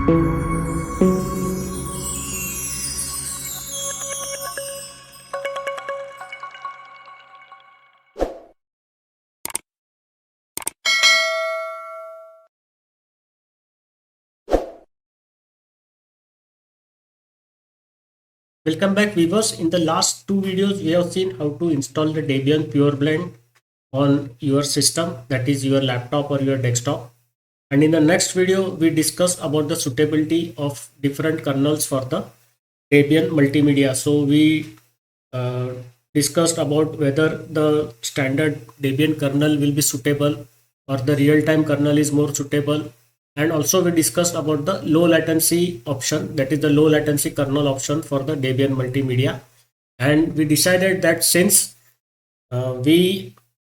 Welcome back viewers. In the last two videos we have seen how to install the Debian PureBlend on your system, that is your laptop or your desktop. And in the next video we discussed about the suitability of different kernels for the Debian Multimedia. So we uh, discussed about whether the standard Debian kernel will be suitable or the real-time kernel is more suitable, and also we discussed about the low latency option, that is the low latency kernel option for the Debian Multimedia. And we decided that since we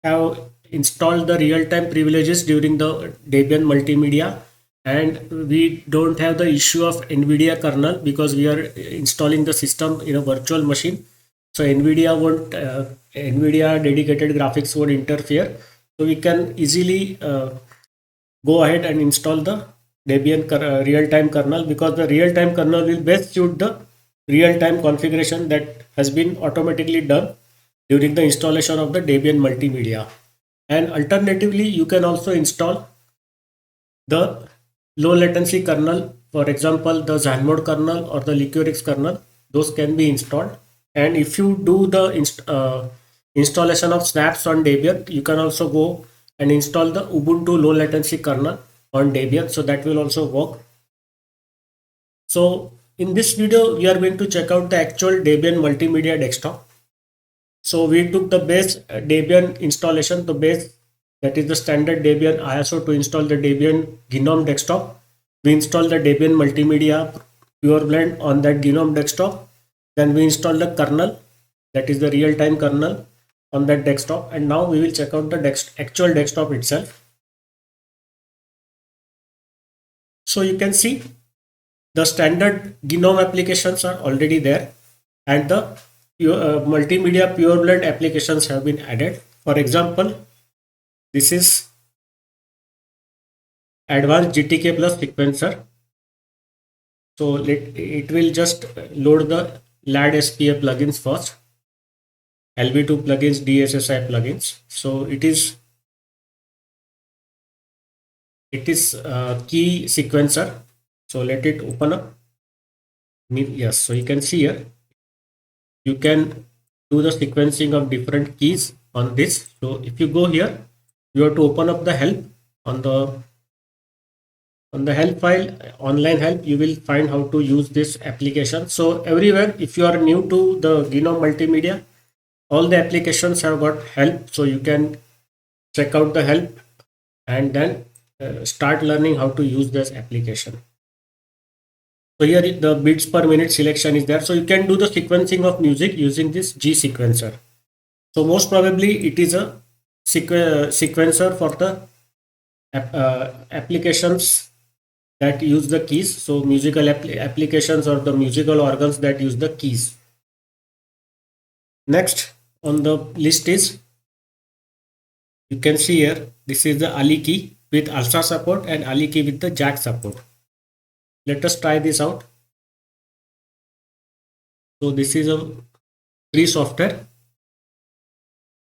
have installed the real-time privileges during the Debian Multimedia, and we don't have the issue of NVIDIA kernel because we are installing the system in a virtual machine. So NVIDIA dedicated graphics won't interfere. So we can easily go ahead and install the Debian real-time kernel, because the real-time kernel will best suit the real-time configuration that has been automatically done during the installation of the Debian Multimedia. And alternatively, you can also install the low latency kernel, for example, the Xanmode kernel or the Liquorix kernel. Those can be installed. And if you do the installation of snaps on Debian, you can also go and install the Ubuntu low latency kernel on Debian. So that will also work. So in this video, we are going to check out the actual Debian Multimedia desktop. So we took the base Debian installation, the base, that is the standard Debian ISO, to install the Debian GNOME desktop. We installed the Debian Multimedia PureBlend on that GNOME desktop. Then we installed the kernel, that is the real-time kernel, on that desktop. And now we will check out the actual desktop itself. So you can see the standard GNOME applications are already there, and the multimedia PureBlend applications have been added. For example, this is advanced GTK plus sequencer. So it will just load the LAD SPA plugins first, LV2 plugins, DSSI plugins. So it is key sequencer. So let it open up. Yes, so you can see here you can do the sequencing of different keys on this. So if you go here, you have to open up the help. On the help file, online help, you will find how to use this application. So everywhere, if you are new to the GNOME Multimedia, all the applications have got help. So you can check out the help and then start learning how to use this application. So here the beats per minute selection is there. So you can do the sequencing of music using this G sequencer. So most probably it is a sequencer for the applications that use the keys. So musical applications or the musical organs that use the keys. Next on the list is, you can see here, this is the Ali key with ALSA support and Ali key with the jack support. Let us try this out. So this is a free software.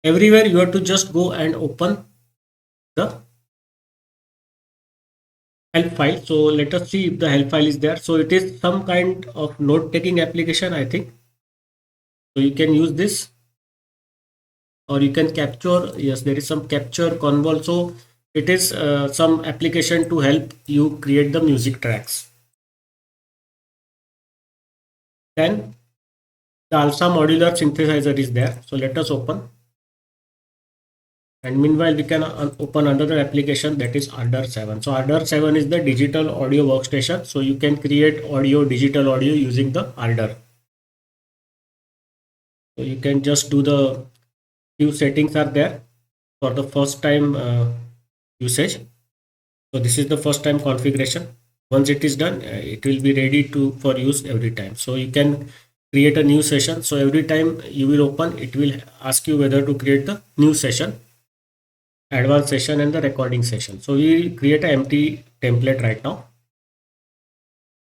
Everywhere you have to just go and open the help file. So let us see if the help file is there. So it is some kind of note taking application, I think. So you can use this, or you can capture. Yes, there is some capture convol. So it is some application to help you create the music tracks. Then the ALSA modular synthesizer is there. So let us open. And meanwhile, we can open another application, that is Ardor 7. So Ardor 7 is the digital audio workstation. So you can create digital audio using the Ardor. So you can just do the few settings are there for the first time usage. So this is the first time configuration. Once it is done, it will be ready for use every time. So you can create a new session. So every time you will open, it will ask you whether to create the new session, advanced session, and the recording session. So we create an empty template right now.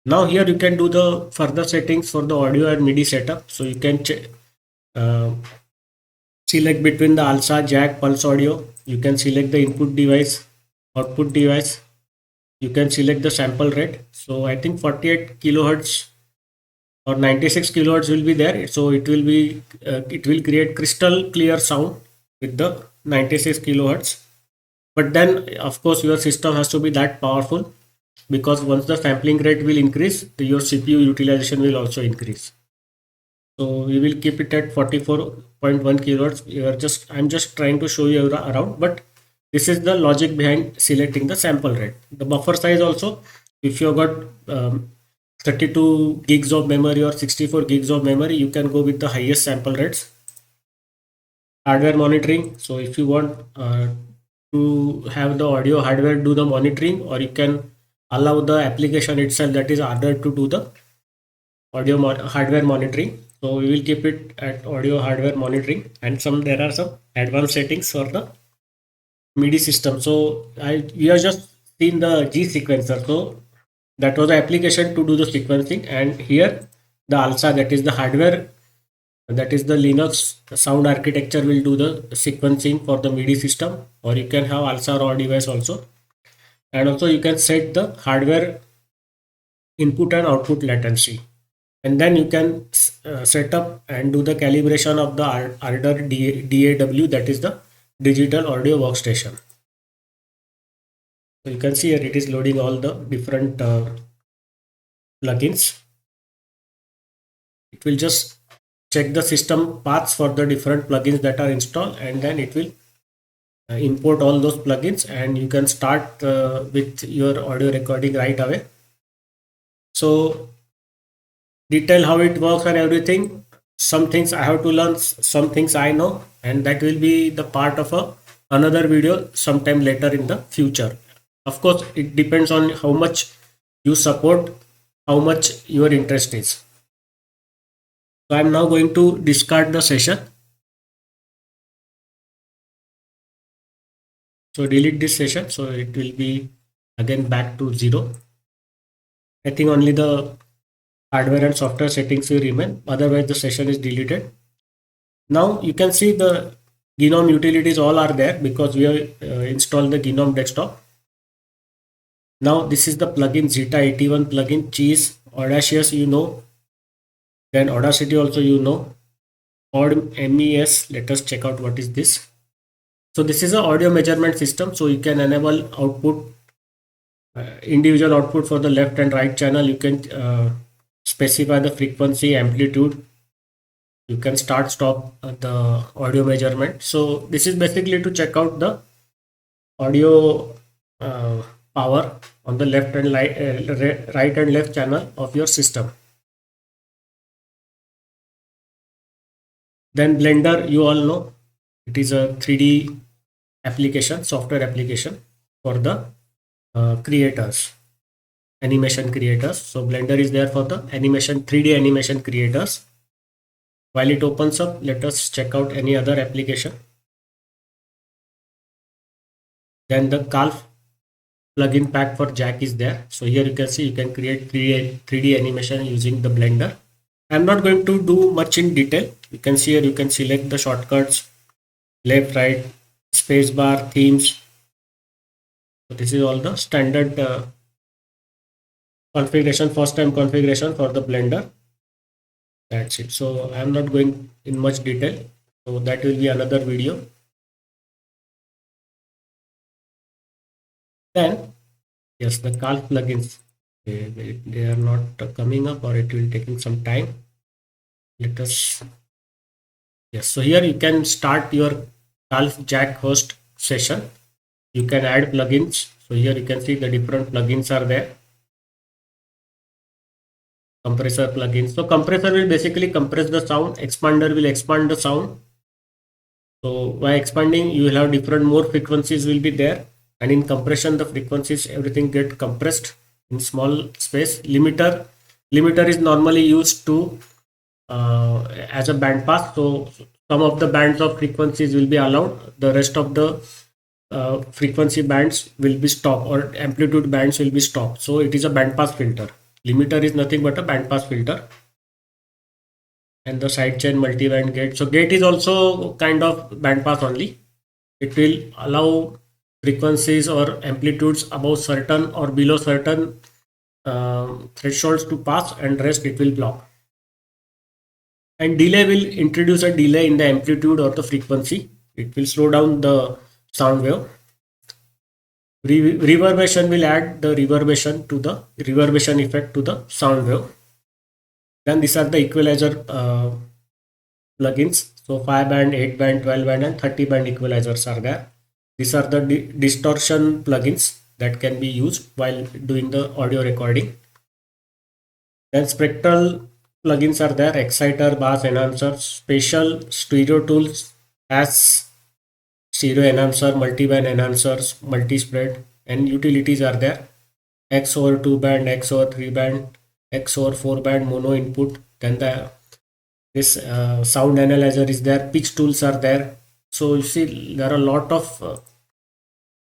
Now here you can do the further settings for the audio and MIDI setup. So you can uh, select between the ALSA, jack, pulse audio. You can select the input device, output device. You can select the sample rate. So I think 48 kilohertz or 96 kilohertz will be there. So it will create crystal clear sound with the 96 kilohertz. But then of course your system has to be that powerful, because once the sampling rate will increase, your CPU utilization will also increase. So we will keep it at 44.1 kilohertz. I'm just trying to show you around, but this is the logic behind selecting the sample rate. The buffer size also, if you got 32 gigs of memory or 64 gigs of memory, you can go with the highest sample rates. Hardware monitoring. So if you want to have the audio hardware do the monitoring, or you can allow the application itself, that is hardware, to do the hardware monitoring. So we will keep it at audio hardware monitoring, and there are some advanced settings for the MIDI system. So we have just seen the G sequencer. So that was the application to do the sequencing, and here the ALSA, that is the hardware, that is the Linux sound architecture, will do the sequencing for the MIDI system, or you can have ALSA raw device also. And also you can set the hardware input and output latency, and then you can set up and do the calibration of the Ardor DAW, that is the digital audio workstation. So you can see here it is loading all the different plugins. It will just check the system paths for the different plugins that are installed, and then it will import all those plugins, and you can start with your audio recording right away. So detail how it works and everything, some things I have to learn, some things I know, and that will be the part of another video sometime later in the future. Of course it depends on how much you support, how much your interest is. So I'm now going to discard the session. So delete this session, so it will be again back to 0. I think only the hardware and software settings will remain, otherwise the session is deleted. Now you can see the GNOME utilities all are there, because we have installed the GNOME desktop. Now this is the plugin, Zeta 81 plugin, Cheese, Audacious you know, then Audacity also you know, Aud MES, let us check out what is this. So this is an audio measurement system, so you can enable output, individual output for the left and right channel. You can specify the frequency, amplitude. You can stop the audio measurement. So this is basically to check out the audio power on the left and right and left channel of your system. Then Blender, you all know, it is a 3D application, software application for the creators, animation creators. So Blender is there for the 3D animation creators. While it opens up, let us check out any other application. Then the Calf plugin pack for Jack is there. So here you can see you can create 3D animation using the Blender. I'm not going to do much in detail. You can see here you can select the shortcuts, left, right, spacebar, themes. So this is all the standard configuration, first time configuration for the Blender. That's it. So I'm not going in much detail. So that will be another video. Then yes, the Calf plugins, they are not coming up, or it will taking some time. Let us, yes, so here you can start your Calf Jack host session. You can add plugins. So here you can see the different plugins are there. Compressor plugins. So compressor will basically compress the sound. Expander will expand the sound. So by expanding, you will have different more frequencies will be there, and in compression, the frequencies everything get compressed in small space. Limiter is normally used to as a band pass. So some of the bands of frequencies will be allowed. The rest of the frequency bands will be stopped, or amplitude bands will be stopped. So it is a band pass filter. Limiter is nothing but a bandpass filter, and the sidechain multiband gate. So gate is also kind of bandpass only. It will allow frequencies or amplitudes above certain or below certain thresholds to pass, and rest it will block. And delay will introduce a delay in the amplitude or the frequency. It will slow down the sound wave. Reverberation will add the reverberation effect to the sound wave. Then these are the equalizer plugins. So 5 band, 8 band, 12 band and 30 band equalizers are there. These are the distortion plugins that can be used while doing the audio recording. Then spectral plugins are there: exciter, bass enhancer, spatial stereo tools as stereo enhancer, multiband enhancers, multi-spread, and utilities are there: X over 2 band, X over 3 band, X over 4 band mono input. Then this sound analyzer is there, pitch tools are there. So you see there are a lot of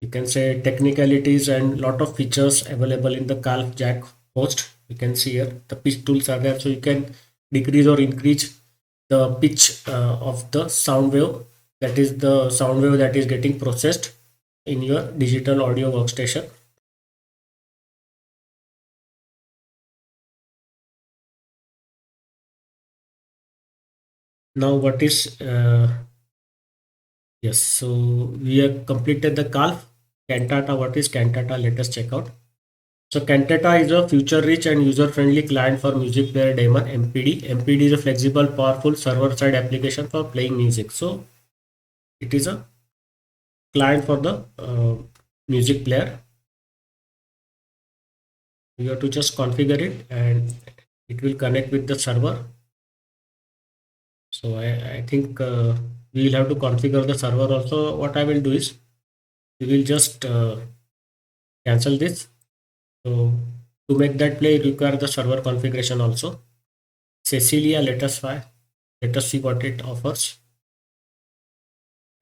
you can say technicalities and lot of features available in the calf jack host. You can see here the pitch tools are there, so you can decrease or increase the pitch of the sound wave, that is the sound wave that is getting processed in your digital audio workstation. Now what is yes, so we have completed the calf. Cantata, what is Cantata? Let us check out. So Cantata is a future-rich and user-friendly client for music player daemon MPD. MPD is a flexible, powerful server-side application for playing music. So it is a client for the music player. You have to just configure it and it will connect with the server. So I think we will have to configure the server also. What I will do is we will just cancel this. So to make that play, require the server configuration also. Cecilia, let us see what it offers.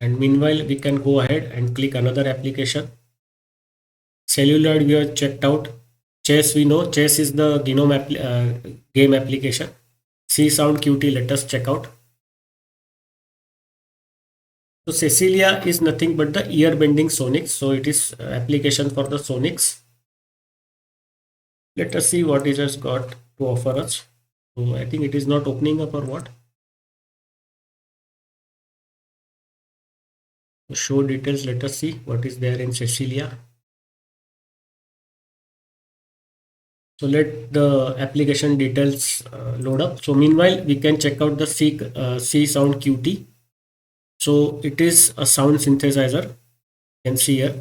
And meanwhile, we can go ahead and click another application. Celluloid we have checked out. Chess we know. Chess is the game application. C Sound Qt, let us check out. So Cecilia is nothing but the ear bending sonics. So it is application for the sonics. Let us see what it has got to offer us. So I think it is not opening up or what. So show details. Let us see what is there in Cecilia. So let the application details load up. So meanwhile, we can check out the C Sound Qt. So it is a sound synthesizer. You can see here.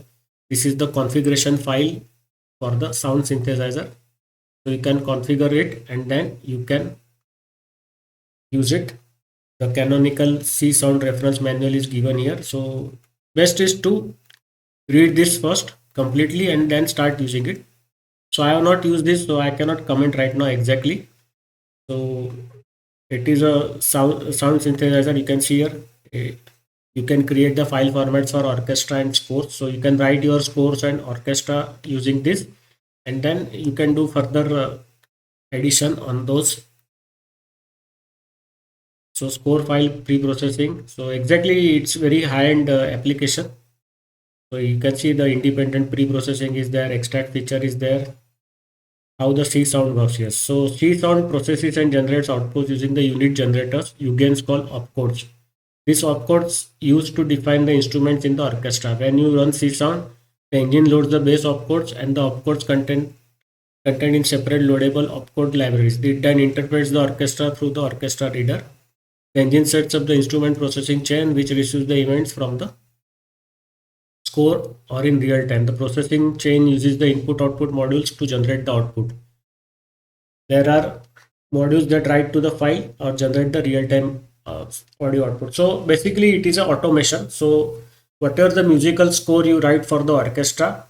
This is the configuration file for the sound synthesizer. So you can configure it and then you can use it. The canonical C Sound reference manual is given here. So best is to read this first completely and then start using it. So I have not used this, so I cannot comment right now exactly. So it is a sound synthesizer. You can see here. You can create the file formats for orchestra and scores. So you can write your scores and orchestra using this, and then you can do further addition on those. So score file pre-processing. So exactly, it's very high-end application. So you can see the independent pre-processing is there, extract feature is there. How the C sound works here. So C sound processes and generates outputs using the unit generators, Eugens called opcodes. These opcodes used to define the instruments in the orchestra. When you run C sound, the engine loads the base opcodes and the opcodes contained in separate loadable opcode libraries. It then interprets the orchestra through the orchestra reader. The engine sets up the instrument processing chain which receives the events from the score or in real time. The processing chain uses the input-output modules to generate the output. There are modules that write to the file or generate the real-time audio output. So basically it is an automation. So whatever the musical score you write for the orchestra,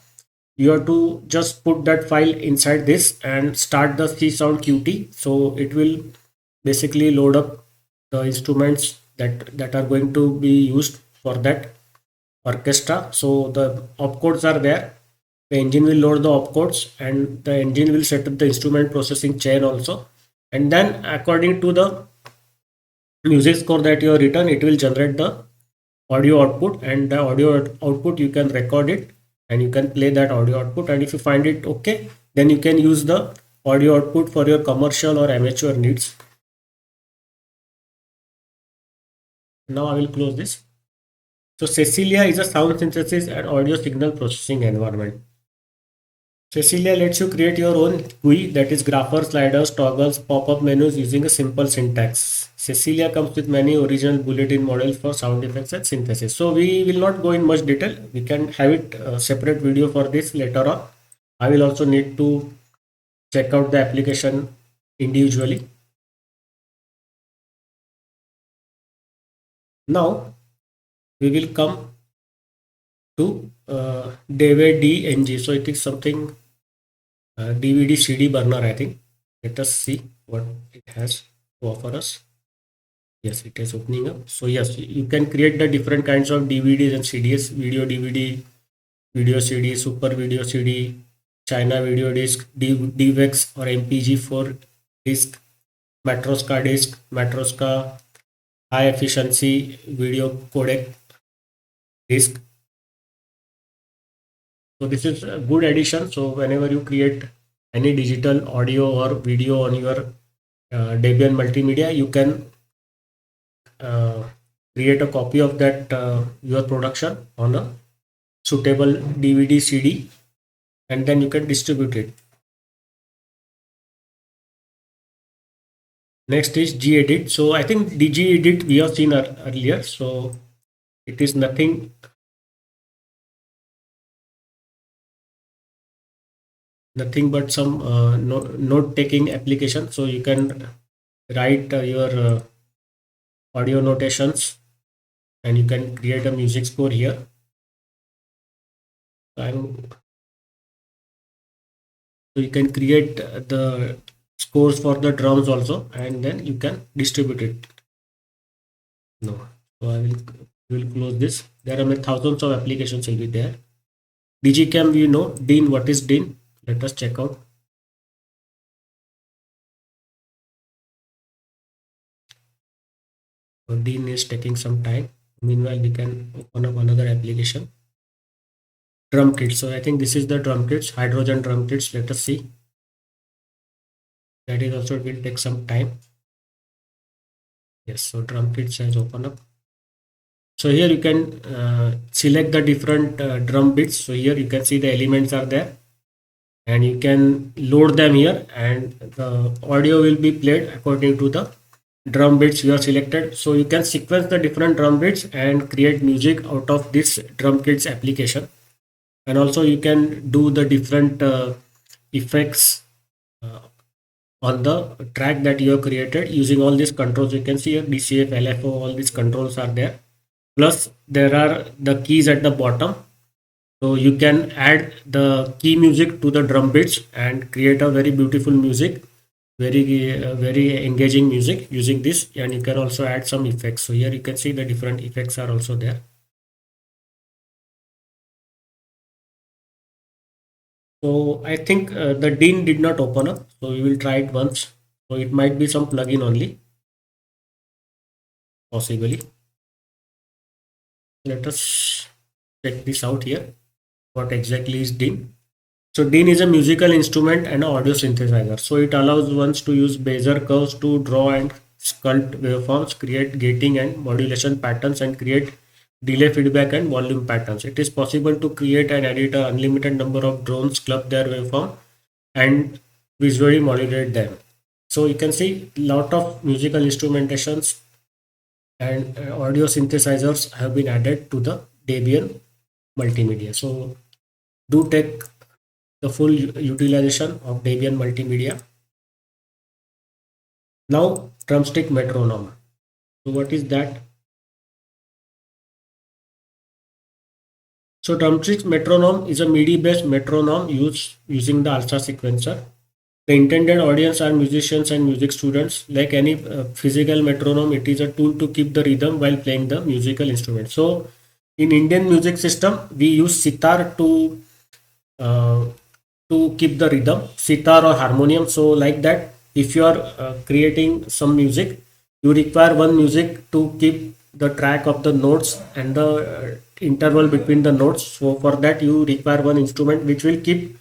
you have to just put that file inside this and start the C Sound Qt. So it will basically load up the instruments that are going to be used for that orchestra. So the opcodes are there. The engine will load the opcodes and the engine will set up the instrument processing chain also. And then according to the music score that you have written, it will generate the audio output, and the audio output you can record it and you can play that audio output, and if you find it okay, then you can use the audio output for your commercial or amateur needs. Now I will close this. So Cecilia is a sound synthesis and audio signal processing environment. Cecilia lets you create your own GUI, that is grapher, sliders, toggles, pop-up menus using a simple syntax. Cecilia comes with many original bulletin models for sound effects and synthesis. So we will not go in much detail. We can have it separate video for this later on. I will also need to check out the application individually. Now we will come to DVD. So it is something DVD CD burner, I think. Let us see what it has to offer us. Yes, it is opening up. So yes, you can create the different kinds of DVDs and CDs: video DVD, video CD, super video CD, China video disc, DVX or MPG4 disc, Matroska disc, Matroska high efficiency video codec disc. So this is a good addition. So whenever you create any digital audio or video on your Debian Multimedia, you can create a copy of that your production on a suitable DVD CD, and then you can distribute it. Next is gedit. So I think the gedit we have seen earlier. So it is nothing but some note taking application. So you can write your audio notations and you can create a music score here. So you can create the scores for the drums also, and then you can distribute it. No, so I will close this. There are thousands of applications will be there. Digicam, you know, Dean, what is Dean? Let us check out. So Dean is taking some time. Meanwhile, we can open up another application. Drum kits. So I think this is the drum kits, hydrogen drum kits. Let us see. That is also will take some time. Yes, so drum kits has opened up. So here you can select the different drum bits. So here you can see the elements are there, and you can load them here, and the audio will be played according to the drum bits you have selected. So you can sequence the different drum bits and create music out of this drum kits application. And also you can do the different effects on the track that you have created using all these controls. You can see here DCF, LFO, all these controls are there. Plus there are the keys at the bottom. So you can add the key music to the drum beats and create a very beautiful music, very engaging music using this. And you can also add some effects. So here you can see the different effects are also there. So I think the Dean did not open up. So we will try it once. So it might be some plugin only, possibly. Let us check this out here. What exactly is Dean? So Dean is a musical instrument and an audio synthesizer. So it allows ones to use Bezier curves to draw and sculpt waveforms, create gating and modulation patterns, and create delay feedback and volume patterns. It is possible to create and edit an unlimited number of drones, club their waveform, and visually modulate them. So you can see lot of musical instrumentations and audio synthesizers have been added to the Debian Multimedia. So do take the full utilization of Debian Multimedia. Now drumstick metronome. So what is that? So drumstick metronome is a MIDI based metronome used using the ALSA sequencer. The intended audience are musicians and music students. Like any physical metronome, it is a tool to keep the rhythm while playing the musical instrument. So in Indian music system, we use sitar to uh, to keep the rhythm, sitar or harmonium. So like that, if you are creating some music, you require one music to keep the track of the notes and the interval between the notes. So for that you require one instrument which will keep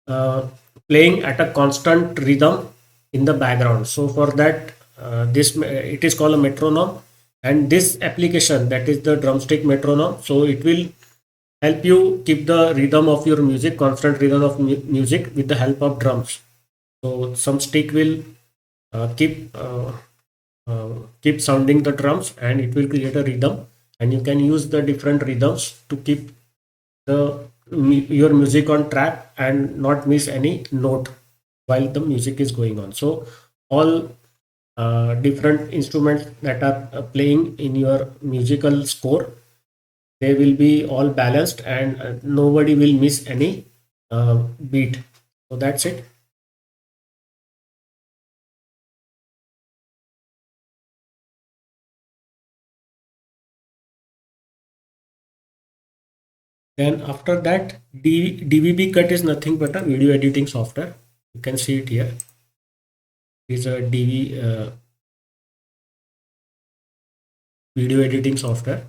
uh, playing at a constant rhythm in the background. So for that, it is called a metronome, and this application, that is the drumstick metronome, so it will help you keep the rhythm of your music, constant rhythm of music with the help of drums. So some stick will uh, keep uh, keep sounding the drums, and it will create a rhythm, and you can use the different rhythms to keep the your music on track and not miss any note while the music is going on. So all different instruments that are playing in your musical score, they will be all balanced, and nobody will miss any beat. So that's it. Then after that, DVB cut is nothing but a video editing software. You can see it here. It's a video editing software.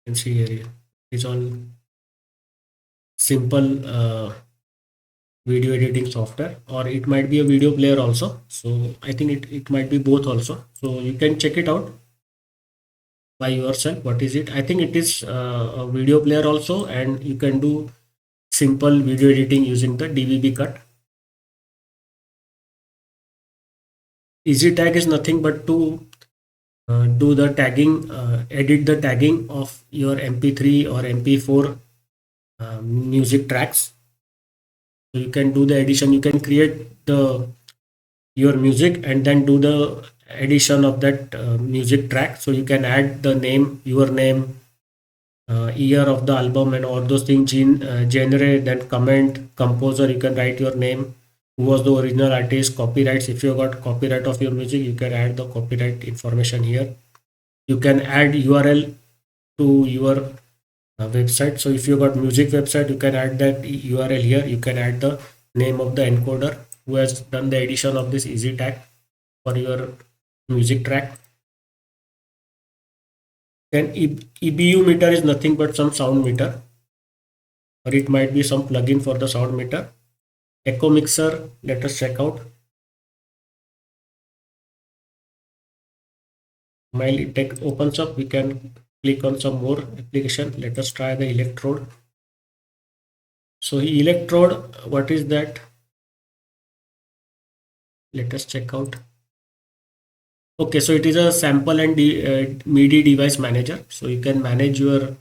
You can see here. It's all simple video editing software, or it might be a video player also. So I think it might be both also. So you can check it out by yourself. What is it? I think it is a video player also, and you can do simple video editing using the DVB cut. Easy tag is nothing but to do the tagging, edit the tagging of your MP3 or MP4 music tracks. So you can do the edition. You can create the your music and then do the edition of that music track. So you can add the name, your name, year of the album, and all those things. Genre, then comment, composer. You can write your name, who was the original artist, copyrights. If you got copyright of your music, you can add the copyright information here. You can add URL to your website. So if you got music website, you can add that URL here. You can add the name of the encoder who has done the edition of this easy tag for your music track. Then EBU meter is nothing but some sound meter, or it might be some plugin for the sound meter. Echo mixer, let us check out. While it opens up, we can click on some more application. Let us try the electrode. So electrode, what is that? Let us check out. Okay, so it is a sample and MIDI device manager. So you can manage your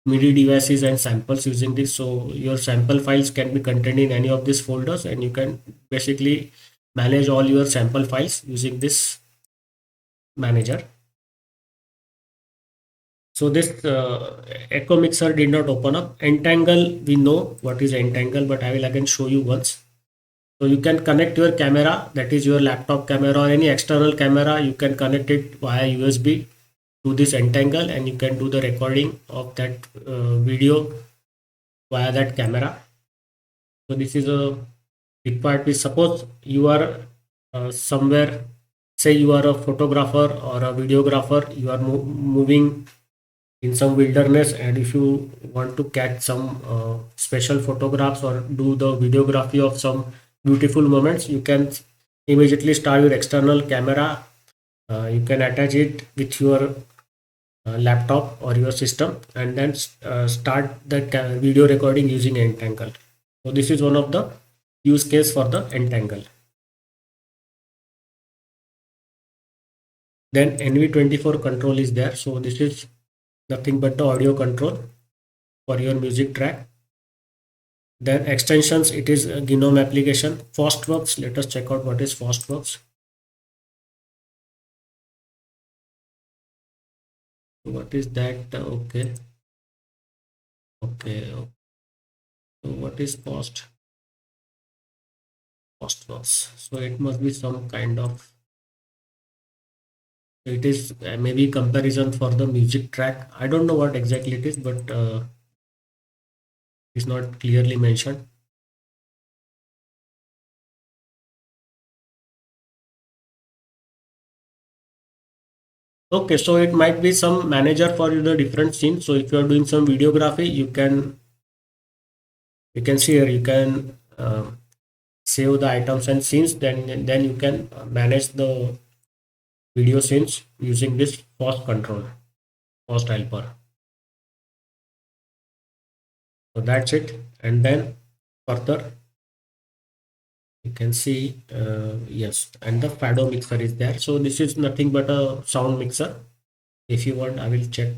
MIDI devices and samples using this. So your sample files can be contained in any of these folders, and you can basically manage all your sample files using this manager. So this echo mixer did not open up. Entangle, we know what is entangle, but I will again show you once. So you can connect your camera, that is your laptop camera or any external camera. You can connect it via USB to this entangle, and you can do the recording of that video via that camera. So this is a required piece. Suppose you are somewhere, say you are a photographer or a videographer, you are moving in some wilderness, and if you want to catch some special photographs or do the videography of some beautiful moments, you can immediately start your external camera. You can attach it with your laptop or your system, and then start the video recording using entangle. So this is one of the use case for the entangle. Then NV24 control is there. So this is nothing but the audio control for your music track. Then extensions, it is a Gnome application. Fastworks, let us check out what is Fastworks. What is that? Okay, okay. So what is Fastworks? So it must be some kind of, it is maybe comparison for the music track. I don't know what exactly it is, but It's not clearly mentioned. Okay, so it might be some manager for the different scenes. So if you are doing some videography, you can see here, you can save the items and scenes. Then you can manage the video scenes using this fast control, fast helper. So that's it. And then further you can see, yes, and the Fado mixer is there. So this is nothing but a sound mixer. If you want, I will check.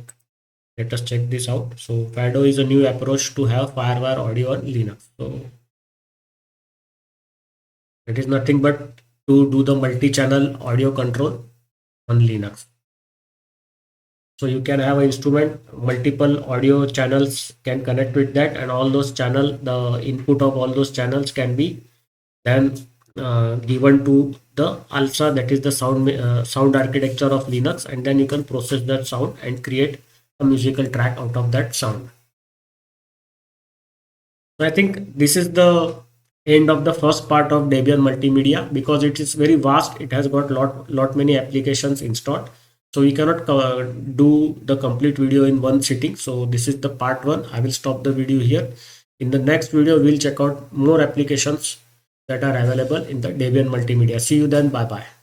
Let us check this out. So Fado is a new approach to have firewire audio on Linux. So it is nothing but to do the multi-channel audio control on Linux. So you can have an instrument, multiple audio channels can connect with that, and all those channel, the input of all those channels can be then given to the ALSA, that is the sound architecture of Linux, and then you can process that sound and create a musical track out of that sound. So I think this is the end of the first part of Debian Multimedia, because it is very vast. It has got lot many applications installed. So we cannot do the complete video in one sitting. So this is the part one. I will stop the video here. In the next video, we'll check out more applications that are available in the Debian Multimedia. See you then. Bye bye.